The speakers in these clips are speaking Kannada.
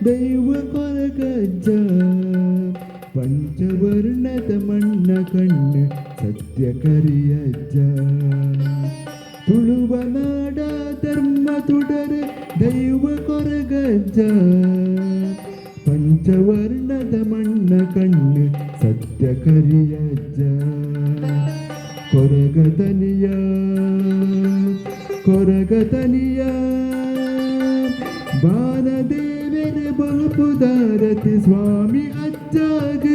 ದೈವ ಕೊರಗಜ್ಜ ಪಂಚವರ್ಣದ ಮಣ್ಣ ಕಣ್ಣು ಸತ್ಯ ಕರಿಯಜ್ಜ ತುಳುವ ನಾಡ ಧರ್ಮ ತುಡರೆ ದೈವ ಕೊರಗಜ್ಜ ಪಂಚವರ್ಣದ ಮಣ್ಣ ಕಣ್ಣು ಸತ್ಯ ಕರಿಯಜ್ಜ ಕೊರಗತನಿಯ ಕೊರಗತನಿಯ ಬಾಲದೇವರ ಬಲ್ಪುದಾರತಿ ಸ್ವಾಮಿ ಅಜ್ಜಾಗ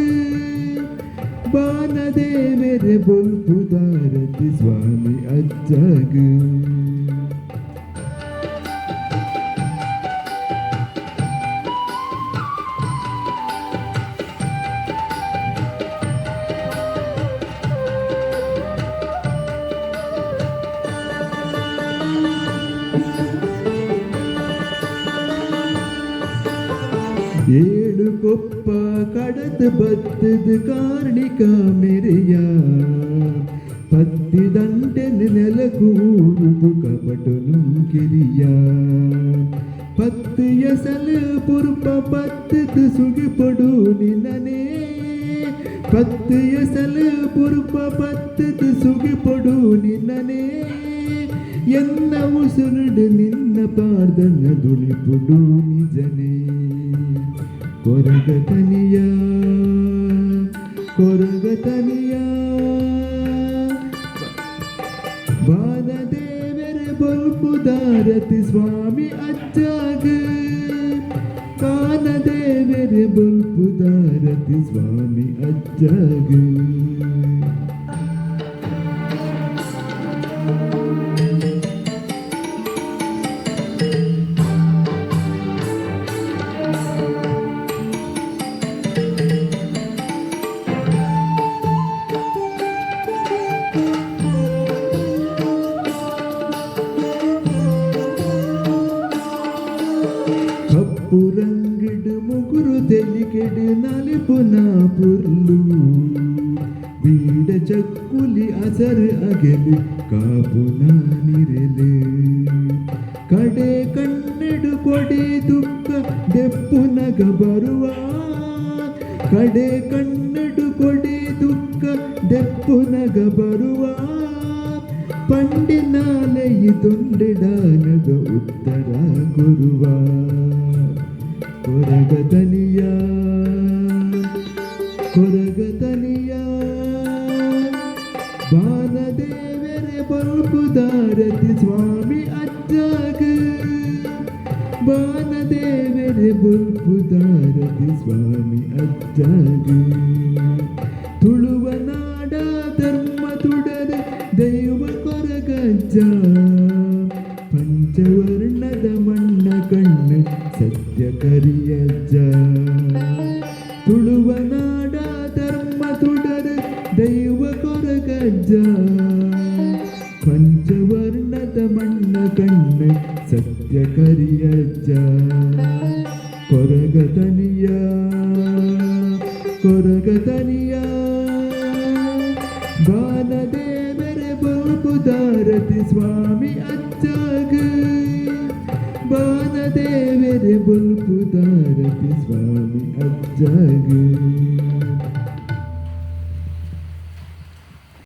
ಬಾಲದೇವರ ಬಲ್ಪುದಾರತಿ ಸ್ವಾಮಿ ಅಜ್ಜಾಗ ಏಳು ಕೊಪ್ಪ ಕಡತ ಬತ್ತದ ಕಾರ್ಣಿಕ ಮೆರೆಯ ಪತ್ತಿದಂಟೆನ ನೆಲಕೂರುದು ಕಪಟನು ಕಿರಿಯ ಪತ್ತಿಯ ಸಲ ಪುರ್ಪ ಪತ್ತದ ಸುಗಿಪಡು ನಿನ್ನನೇ ಪತ್ತಿಯ ಸಲ ಪುರ್ಪ ಪತ್ತದ ಸುಗಿಪಡು ನಿನ್ನನೇ ಎನ್ನ ಉಸುರುಡು ನಿನ್ನ ಪಾರ್ದನ್ನ ದುಣಿಪುಡು ನಿಜನೇ ಕೊರಗತನಿಯ ಕೊರಗತನಿಯ ಬಾಲದೇವರ ಬಲ್ಪುದಾರತಿ ಸ್ವಾಮಿ ಅಜ್ಜಾಗ ಬಾಲದೇವರ ಬಲ್ಪುದಾರತಿ ಸ್ವಾಮಿ ಅಜ್ಜಾಗ పురంగిడు ముగురు తెలికెడు నలిపున పుర్లు బీడ చక్కులి అసరు అగెలు కాపున నిరెలు కడే కన్నెడు కొడి దుఃఖ దెప్పునగ బరువా కడే కన్నెడు కొడి దుఃఖ దెప్పునగ బరువా పండినాలయి తొండెడానగ ఉత్తర గురువా ಕೊರಗತನಿಯ ಕೊರಗತನಿಯ ಬಾಲದೇವರ ಬಲ್ಪುದಾರತಿ ಸ್ವಾಮಿ ಅಜ್ಜಾಗ ಬಾಲದೇವರ ಬಲ್ಪುದಾರತಿ ಸ್ವಾಮಿ ಅಜ್ಜಾಗ ತುಳುವ ನಾಡ ಧರ್ಮ ತುಡರ ದೈವ ಕೊರಗಜ್ಜ ಪಂಚವರ್ಣದ ಮಣ್ಣ ಕಣ್ಣು ಸತ್ಯ ಕರಿಯಜ್ಜ ತುಳುವ ನಾಡ ಧರ್ಮ ತುಡರ ದೈವ ಕೊರಗಜ್ಜ ಪಂಚವರ್ಣದ ಮಣ್ಣ ಕಣ್ಣು ಸತ್ಯ ಕರಿಯಜ್ಜ ಕೊರಗತನಿಯ ಕೊರಗತನಿಯ ಬಾಲದೇವರ ಬಲ್ಪುದಾರತಿ ಸ್ವಾಮಿ ಅಜ್ಜಾಗ ಬಾಲದೇವರ ಬಲ್ಪುದಾರತಿ ಸ್ವಾಮಿ ಅಜ್ಜಾಗ